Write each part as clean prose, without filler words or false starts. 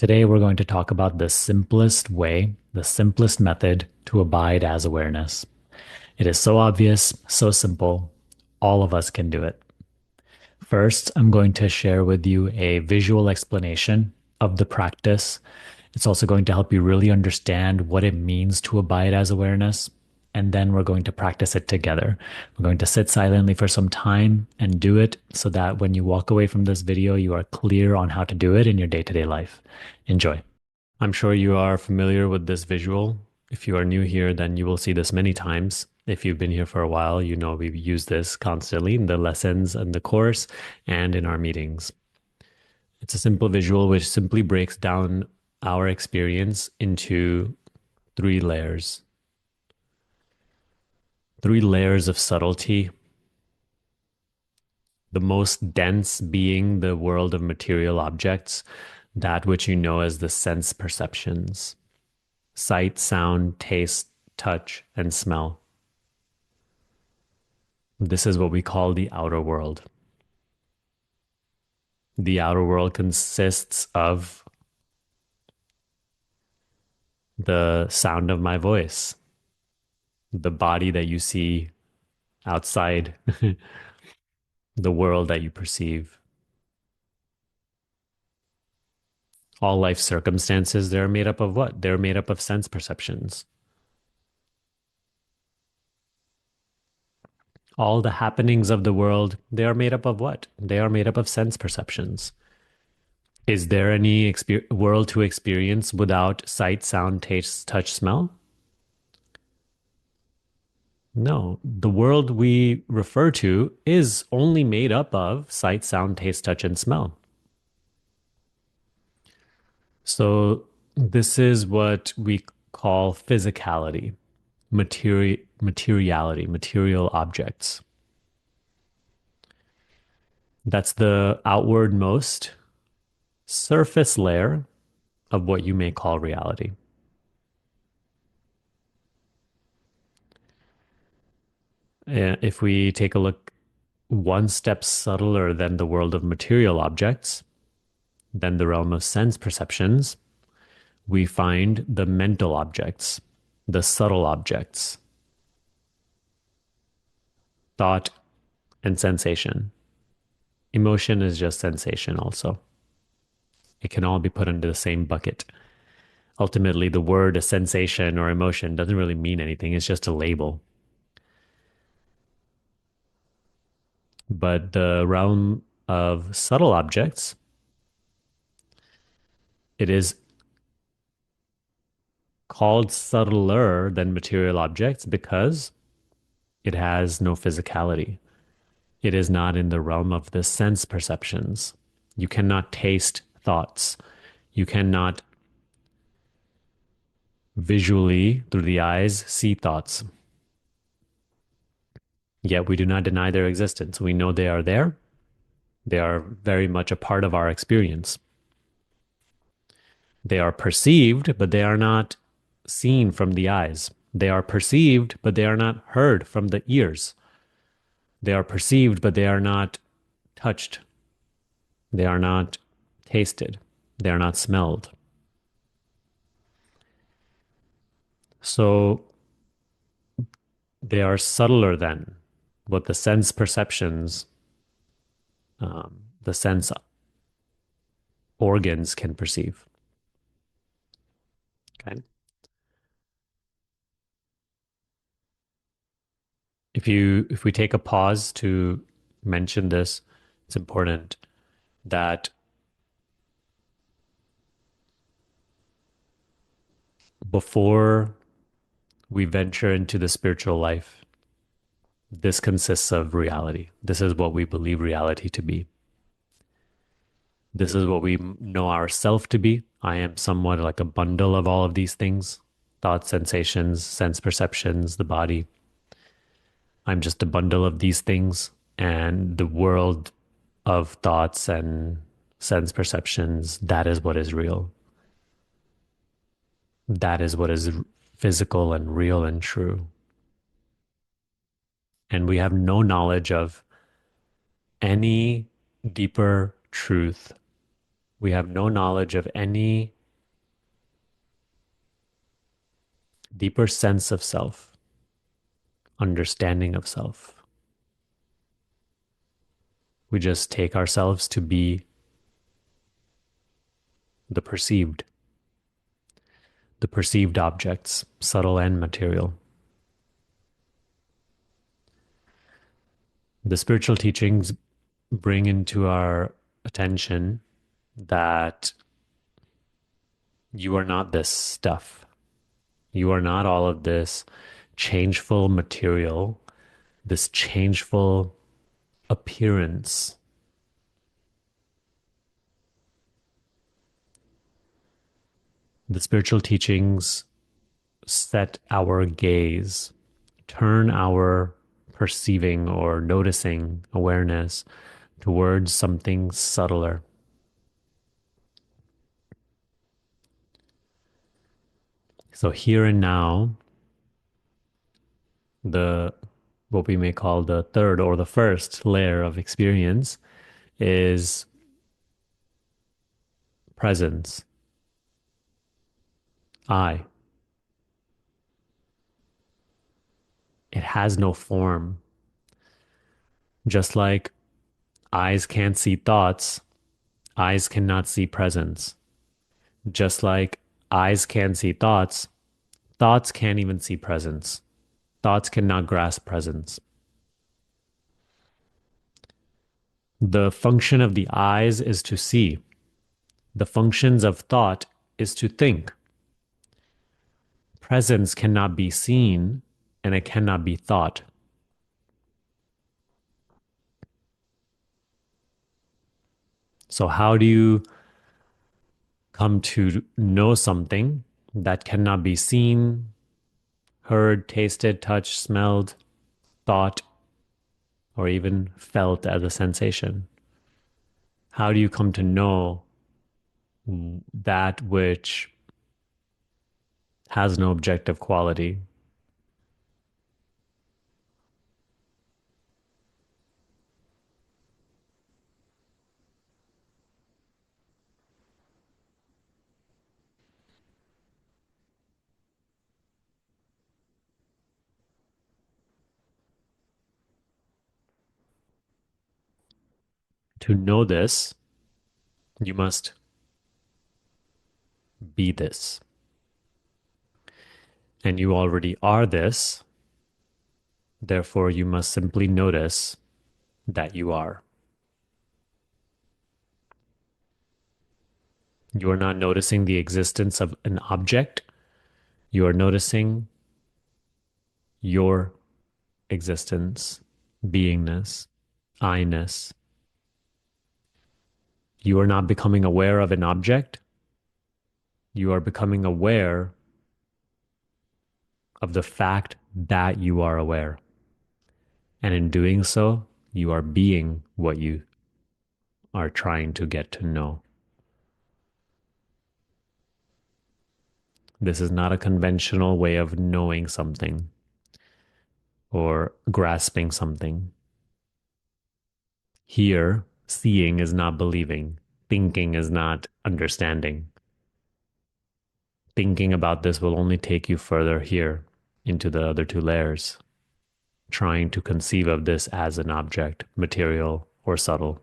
Today, we're going to talk about the simplest way, the simplest method to abide as awareness. It is so obvious, so simple. All of us can do it. First, I'm going to share with you a visual explanation of the practice. It's also going to help you really understand what it means to abide as awareness. And then we're going to practice it together. We're going to sit silently for some time and do it so that when you walk away from this video, you are clear on how to do it in your day-to-day life. Enjoy. I'm sure you are familiar with this visual. If you are new here, then you will see this many times. If you've been here for a while, you know we've used this constantly in the lessons and the course and in our meetings. It's a simple visual which simply breaks down our experience into three layers. Three layers of subtlety, the most dense being the world of material objects, that which you know as the sense perceptions: sight, sound, taste, touch, and smell. This is what we call the outer world. The outer world consists of the sound of my voice, the body that you see outside, the world that you perceive. All life circumstances, they're made up of what? They're made up of sense perceptions. All the happenings of the world, they are made up of what? They are made up of sense perceptions. Is there any world to experience without sight, sound, taste, touch, smell? No. The world we refer to is only made up of sight, sound, taste, touch, and smell. So this is what we call physicality, materiality, material objects. That's the outward-most surface layer of what you may call reality. If we take a look one step subtler than the world of material objects, than the realm of sense perceptions, we find the mental objects, the subtle objects, thought and sensation. Emotion is just sensation also. It can all be put into the same bucket. Ultimately, the word a sensation or emotion doesn't really mean anything. It's just a label. But the realm of subtle objects, it is called subtler than material objects because it has no physicality. It is not in the realm of the sense perceptions. You cannot taste thoughts. You cannot visually, through the eyes, see thoughts. Yet we do not deny their existence. We know they are there. They are very much a part of our experience. They are perceived, but they are not seen from the eyes. They are perceived, but they are not heard from the ears. They are perceived, but they are not touched. They are not tasted. They are not smelled. So they are subtler than what the sense perceptions, the sense organs can perceive. Okay. If we take a pause to mention this, it's important that before we venture into the spiritual life, this consists of reality. This is what we believe reality to be. This is what we know ourself to be. I am somewhat like a bundle of all of these things: thoughts, sensations, sense perceptions, the body. I'm just a bundle of these things, and the world of thoughts and sense perceptions, that is what is real. That is what is physical and real and true. And we have no knowledge of any deeper truth We have no knowledge of any deeper sense of self, understanding of self. We just take ourselves to be the perceived, the perceived objects, subtle and material. The spiritual teachings bring into our attention that you are not this stuff. You are not all of this changeful material, this changeful appearance. The spiritual teachings set our gaze, turn our perceiving or noticing awareness towards something subtler. So here and now, the what we may call the third or the first layer of experience is presence. I. It has no form. Just like eyes can't see thoughts, eyes cannot see presence. Just like eyes can't see thoughts, thoughts can't even see presence. Thoughts cannot grasp presence. The function of the eyes is to see. The functions of thought is to think. Presence cannot be seen and it cannot be thought. So, how do you come to know something that cannot be seen, heard, tasted, touched, smelled, thought, or even felt as a sensation? How do you come to know that which has no objective quality? To know this, you must be this. And you already are this. Therefore, you must simply notice that you are. You are not noticing the existence of an object. You are noticing your existence, beingness, I-ness. You are not becoming aware of an object. You are becoming aware of the fact that you are aware. And in doing so, you are being what you are trying to get to know. This is not a conventional way of knowing something or grasping something. Here, seeing is not believing. Thinking is not understanding. Thinking about this will only take you further here into the other two layers, trying to conceive of this as an object, material or subtle.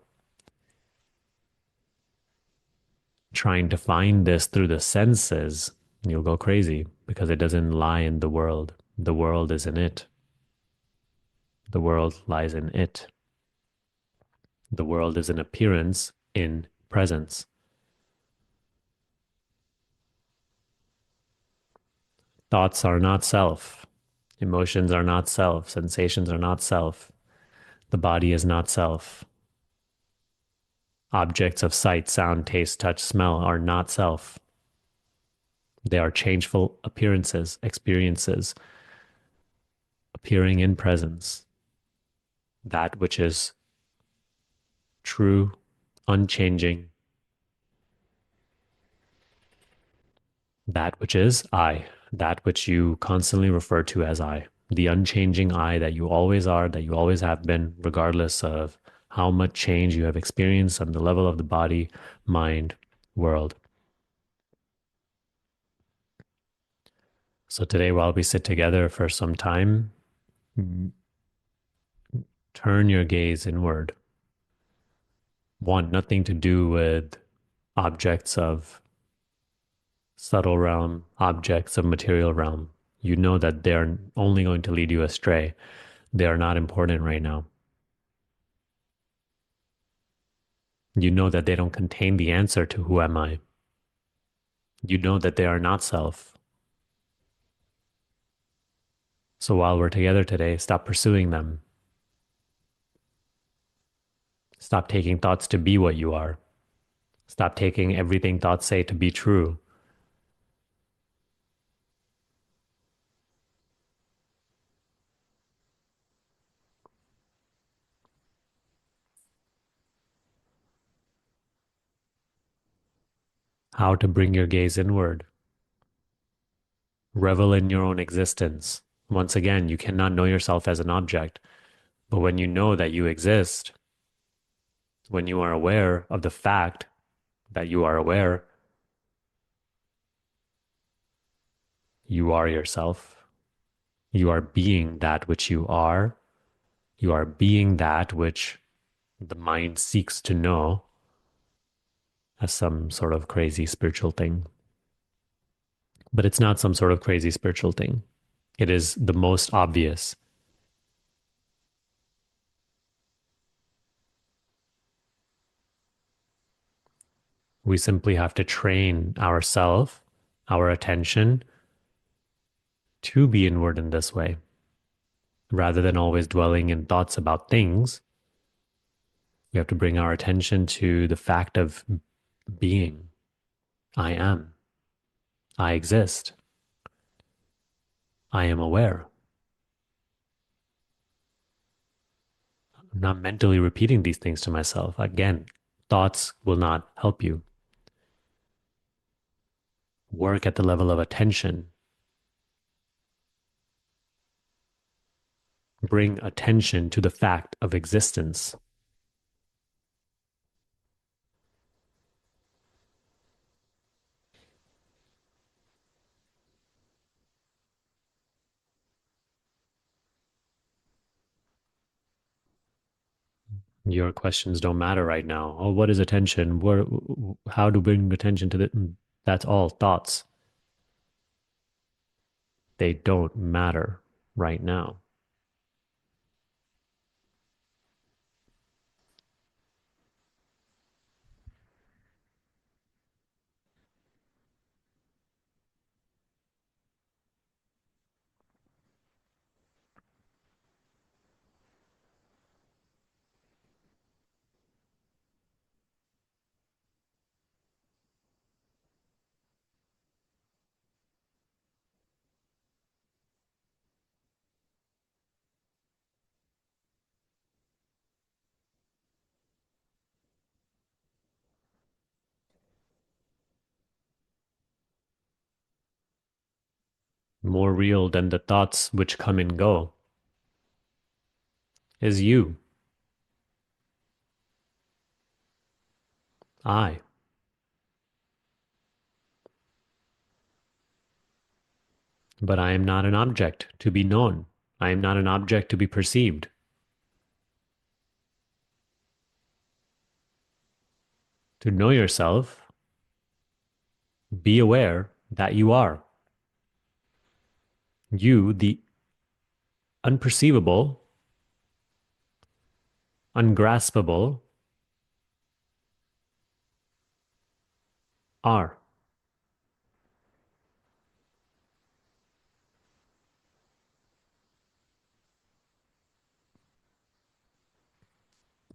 Trying to find this through the senses, you'll go crazy because it doesn't lie in the world. The world is in it. The world lies in it. The world is an appearance in presence. Thoughts are not self. Emotions are not self. Sensations are not self. The body is not self. Objects of sight, sound, taste, touch, smell are not self. They are changeful appearances, experiences, appearing in presence. That which is true, unchanging, that which is I, that which you constantly refer to as I, the unchanging I that you always are, that you always have been, regardless of how much change you have experienced on the level of the body, mind, world. So today, while we sit together for some time, turn your gaze inward. Want nothing to do with objects of subtle realm, objects of material realm. You know that they're only going to lead you astray. They are not important right now. You know that they don't contain the answer to who am I. You know that they are not self. So while we're together today, stop pursuing them. Stop taking thoughts to be what you are. Stop taking everything thoughts say to be true. How to bring your gaze inward. Revel in your own existence. Once again, you cannot know yourself as an object, but when you know that you exist, when you are aware of the fact that you are aware, you are yourself. You are being that which you are. You are being that which the mind seeks to know as some sort of crazy spiritual thing. But it's not some sort of crazy spiritual thing. It is the most obvious. We simply have to train ourselves, our attention, to be inward in this way. Rather than always dwelling in thoughts about things, we have to bring our attention to the fact of being. I am. I exist. I am aware. I'm not mentally repeating these things to myself. Again, thoughts will not help you. Work at the level of attention. Bring attention to the fact of existence. Your questions don't matter right now. Oh, what is attention? How to bring attention to the? That's all thoughts. They don't matter right now. More real than the thoughts which come and go is you, I. But I am not an object to be known. I am not an object to be perceived. To know yourself, be aware that you are. You, the unperceivable, ungraspable, are.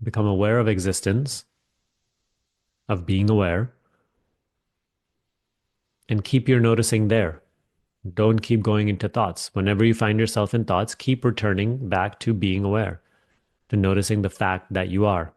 Become aware of existence, of being aware, and keep your noticing there. Don't keep going into thoughts. Whenever you find yourself in thoughts, keep returning back to being aware, to noticing the fact that you are.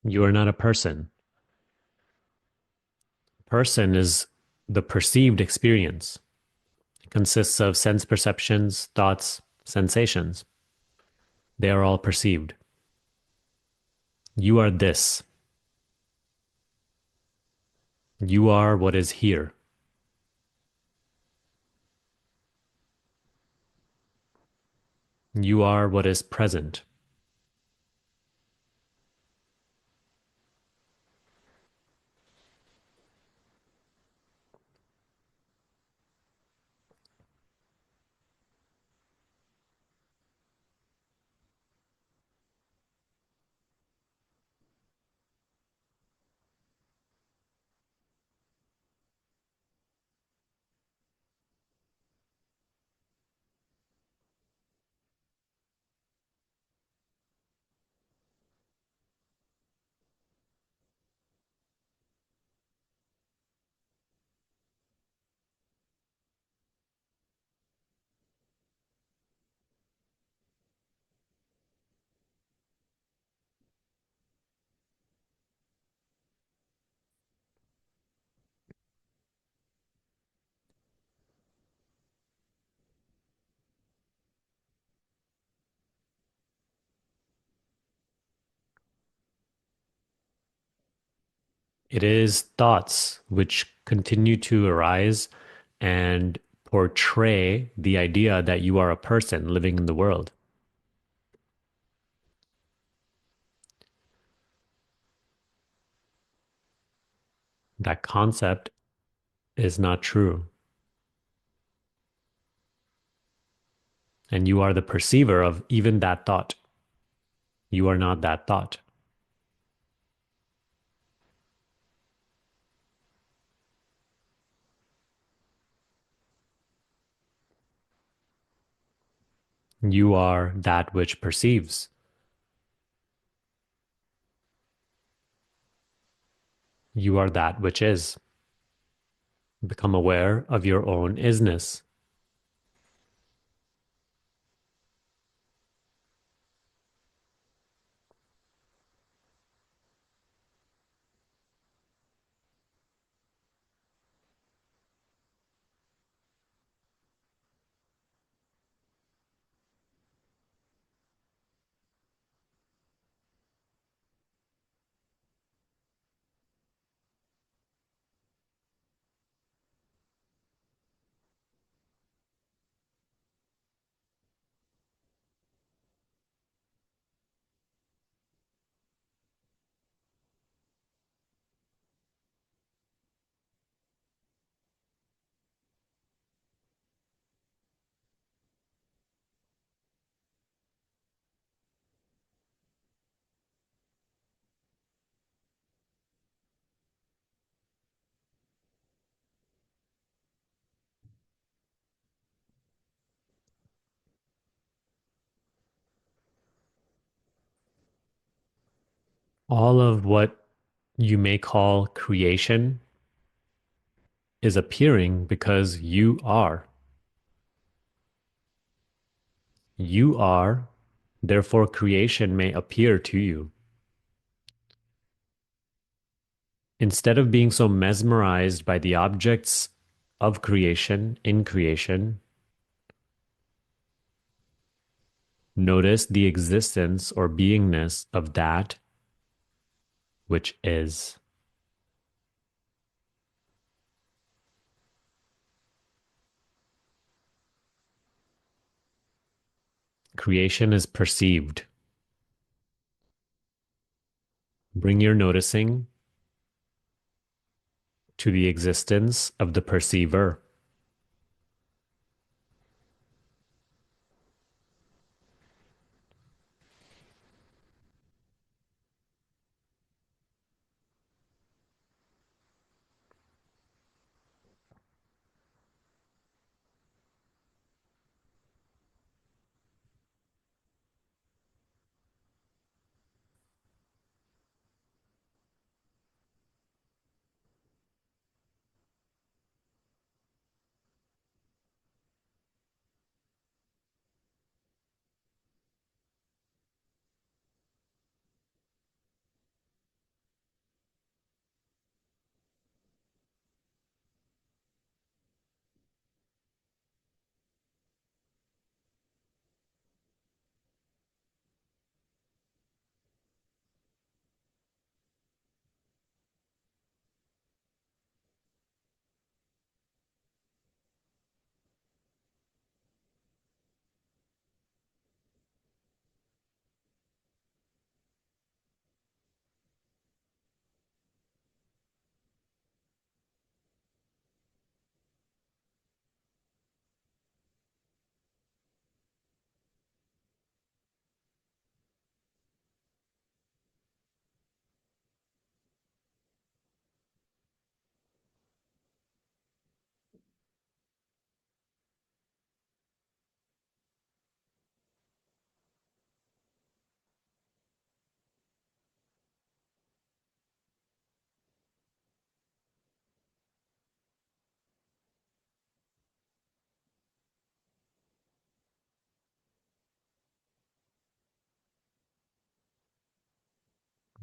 You are not a person. Person is the perceived experience. It consists of sense perceptions, thoughts, sensations. They are all perceived. You are this. You are what is here. You are what is present. It is thoughts which continue to arise and portray the idea that you are a person living in the world. That concept is not true. And you are the perceiver of even that thought. You are not that thought. You are that which perceives. You are that which is. Become aware of your own isness. All of what you may call creation is appearing because you are. You are, therefore, creation may appear to you. Instead of being so mesmerized by the objects of creation in creation, notice the existence or beingness of that which is. Creation is perceived. Bring your noticing to the existence of the perceiver.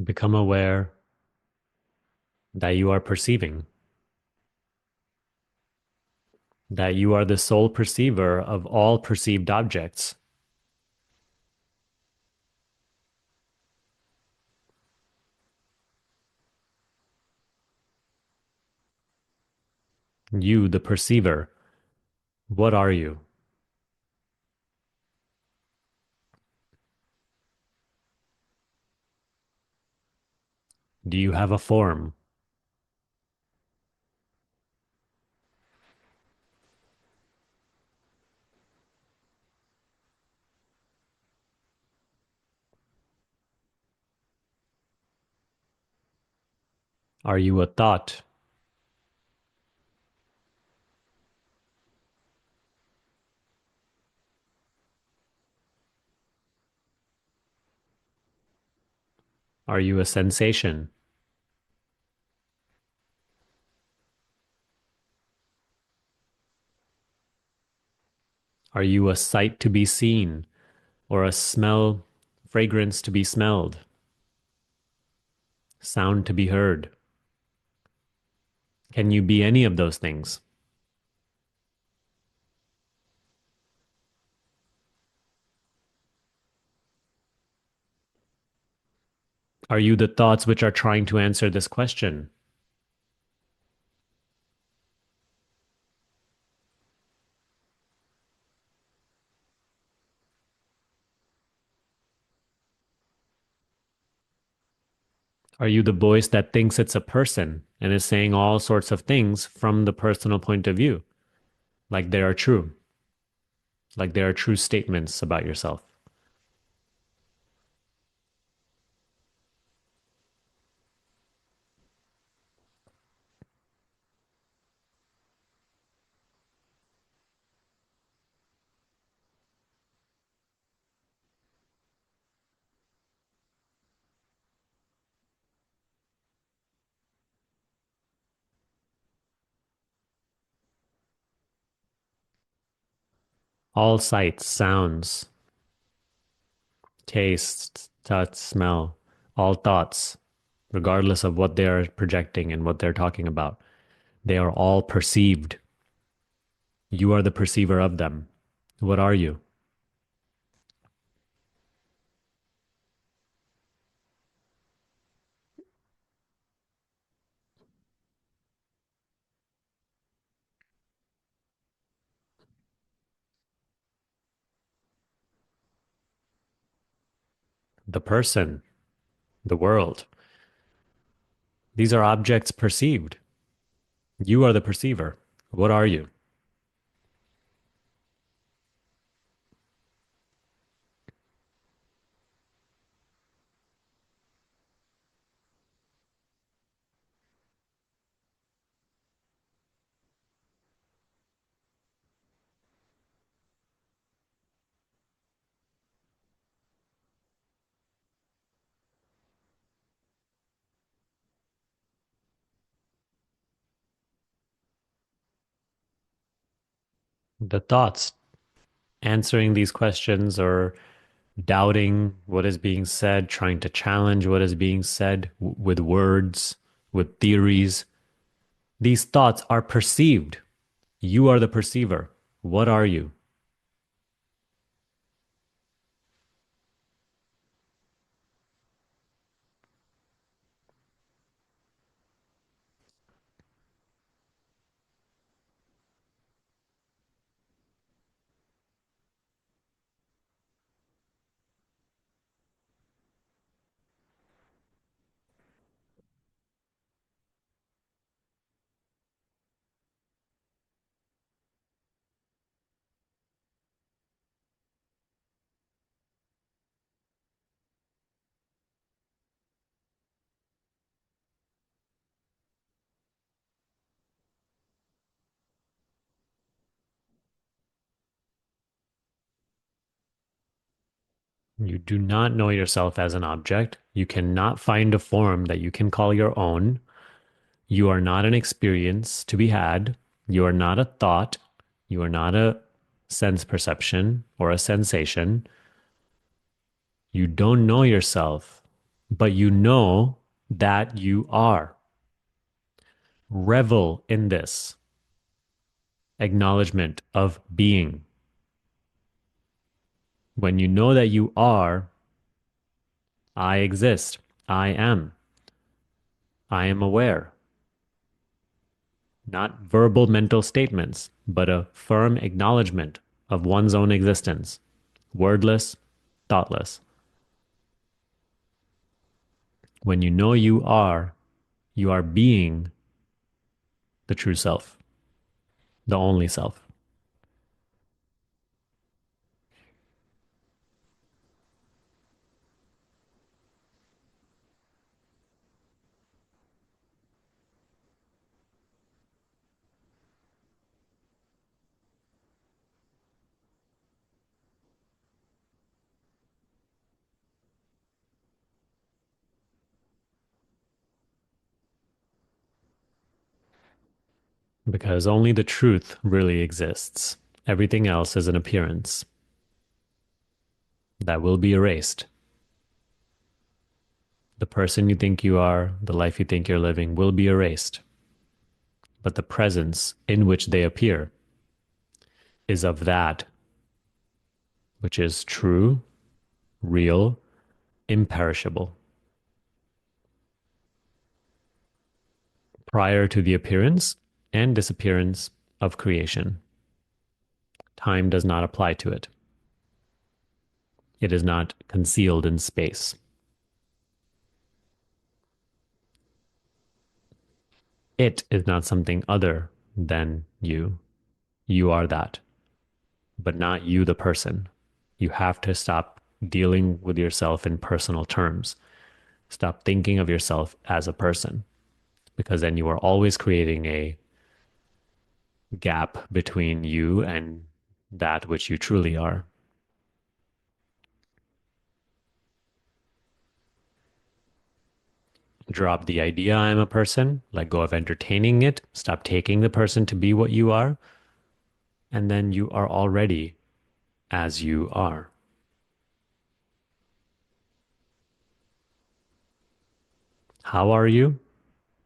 Become aware that you are perceiving, that you are the sole perceiver of all perceived objects. You, the perceiver, what are you? Do you have a form? Are you a thought? Are you a sensation? Are you a sight to be seen or a smell, fragrance to be smelled, sound to be heard? Can you be any of those things? Are you the thoughts which are trying to answer this question? Are you the voice that thinks it's a person and is saying all sorts of things from the personal point of view, like they are true, like they are true statements about yourself? All sights, sounds, tastes, touch, smell, all thoughts, regardless of what they are projecting and what they're talking about, they are all perceived. You are the perceiver of them. What are you? The person, the world. These are objects perceived. You are the perceiver. What are you? The thoughts answering these questions or doubting what is being said, trying to challenge what is being said with words, with theories. These thoughts are perceived. You are the perceiver. What are you? You do not know yourself as an object. You cannot find a form that you can call your own. You are not an experience to be had. You are not a thought. You are not a sense perception or a sensation. You don't know yourself. but you know that you are. Revel in this acknowledgement of being. When you know that you are, I exist, I am aware. Not verbal mental statements, but a firm acknowledgement of one's own existence, wordless, thoughtless. When you know you are being the true self, the only self. Because only the truth really exists. Everything else is an appearance that will be erased. The person you think you are, the life you think you're living will be erased. But the presence in which they appear is of that which is true, real, imperishable. Prior to the appearance and disappearance of creation, time does not apply to it. It is not concealed in space. It is not something other than you. You are that, but not you, the person. You have to stop dealing with yourself in personal terms. Stop thinking of yourself as a person, because then you are always creating a gap between you and that which you truly are. Drop the idea I'm a person, let go of entertaining it, stop taking the person to be what you are, and then you are already as you are. How are you?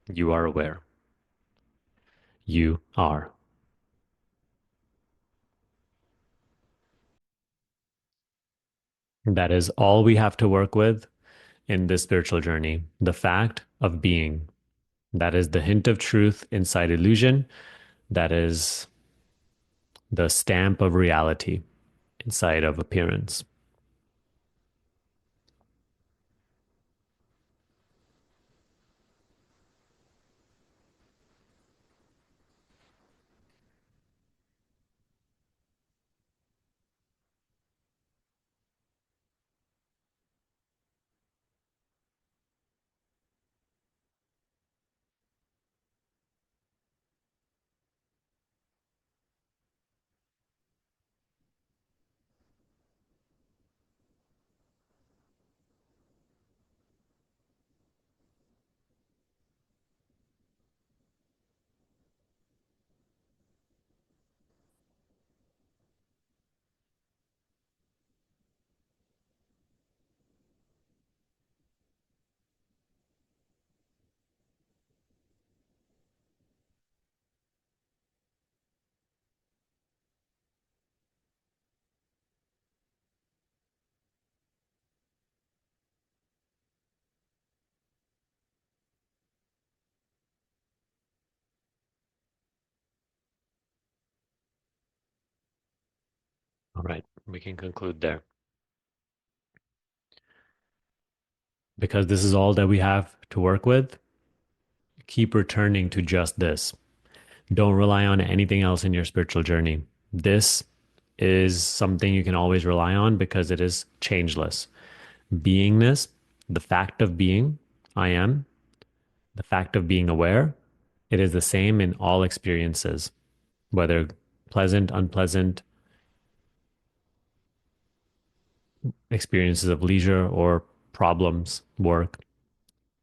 You are aware. You are. That is all we have to work with in this spiritual journey. The fact of being. That is the hint of truth inside illusion. That is the stamp of reality inside of appearance. All right, we can conclude there. Because this is all that we have to work with, keep returning to just this. Don't rely on anything else in your spiritual journey. This is something you can always rely on because it is changeless. Beingness, the fact of being, I am, the fact of being aware, it is the same in all experiences, whether pleasant, unpleasant, experiences of leisure or problems, work.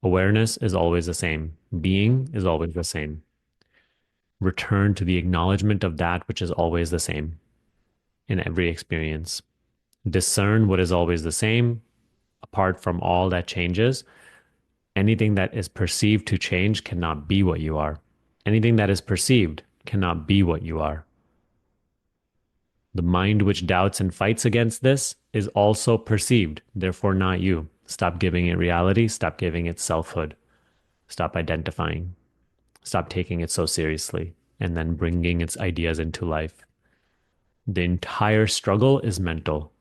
Awareness is always the same. Being is always the same. Return to the acknowledgement of that which is always the same in every experience. Discern what is always the same, apart from all that changes, anything that is perceived to change cannot be what you are. Anything that is perceived cannot be what you are. The mind which doubts and fights against this is also perceived, therefore not you. Stop giving it reality, stop giving it selfhood, stop identifying, stop taking it so seriously, and then bringing its ideas into life. The entire struggle is mental.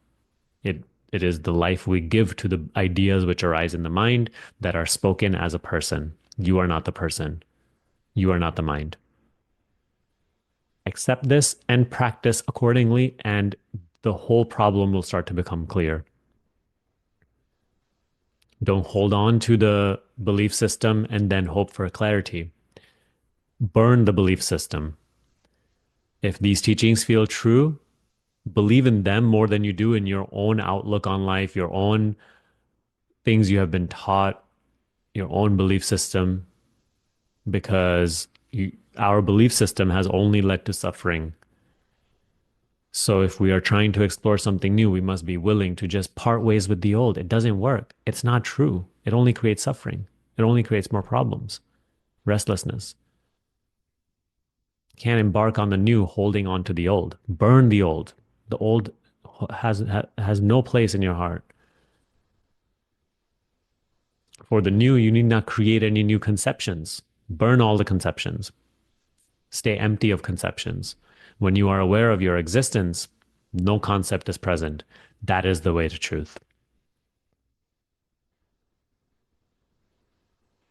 It it is the life we give to the ideas which arise in the mind that are spoken as a person. You are not the person. You are not the mind. Accept this and practice accordingly, and the whole problem will start to become clear. Don't hold on to the belief system and then hope for clarity. Burn the belief system. If these teachings feel true, believe in them more than you do in your own outlook on life, your own things you have been taught, your own belief system, because our belief system has only led to suffering. So if we are trying to explore something new, we must be willing to just part ways with the old. It doesn't work. It's not true. It only creates suffering. It only creates more problems, restlessness. Can't embark on the new holding on to the old. Burn the old. The old has no place in your heart. For the new, you need not create any new conceptions. Burn all the conceptions. Stay empty of conceptions. When you are aware of your existence, no concept is present. That is the way to truth.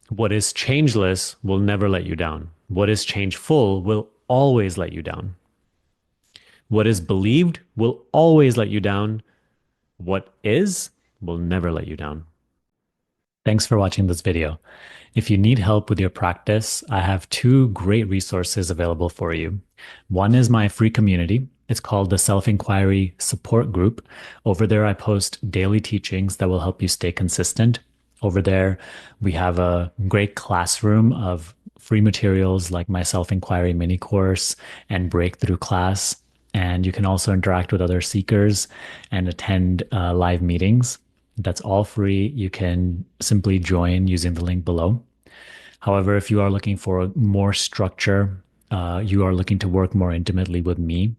What is changeless will never let you down. What is changeful will always let you down. What is believed will always let you down. What is will never let you down. Thanks for watching this video. If you need help with your practice, I have two great resources available for you. One is my free community. It's called the Self-Inquiry Support Group. Over there, I post daily teachings that will help you stay consistent. Over there, we have a great classroom of free materials like my self-inquiry mini course and breakthrough class. And you can also interact with other seekers and attend live meetings. That's all free. You can simply join using the link below. However, if you are looking for more structure, you are looking to work more intimately with me,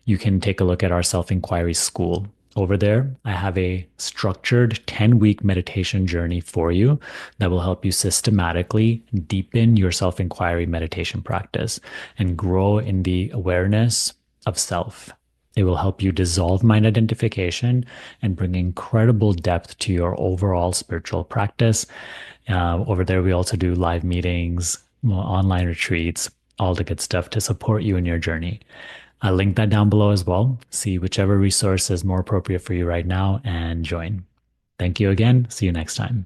you can take a look at our self-inquiry school. Over there, I have a structured 10-week meditation journey for you that will help you systematically deepen your self-inquiry meditation practice and grow in the awareness of self. It will help you dissolve mind identification and bring incredible depth to your overall spiritual practice. Over there, we also do live meetings, online retreats, all the good stuff to support you in your journey. I'll link that down below as well. See whichever resource is more appropriate for you right now and join. Thank you again. See you next time.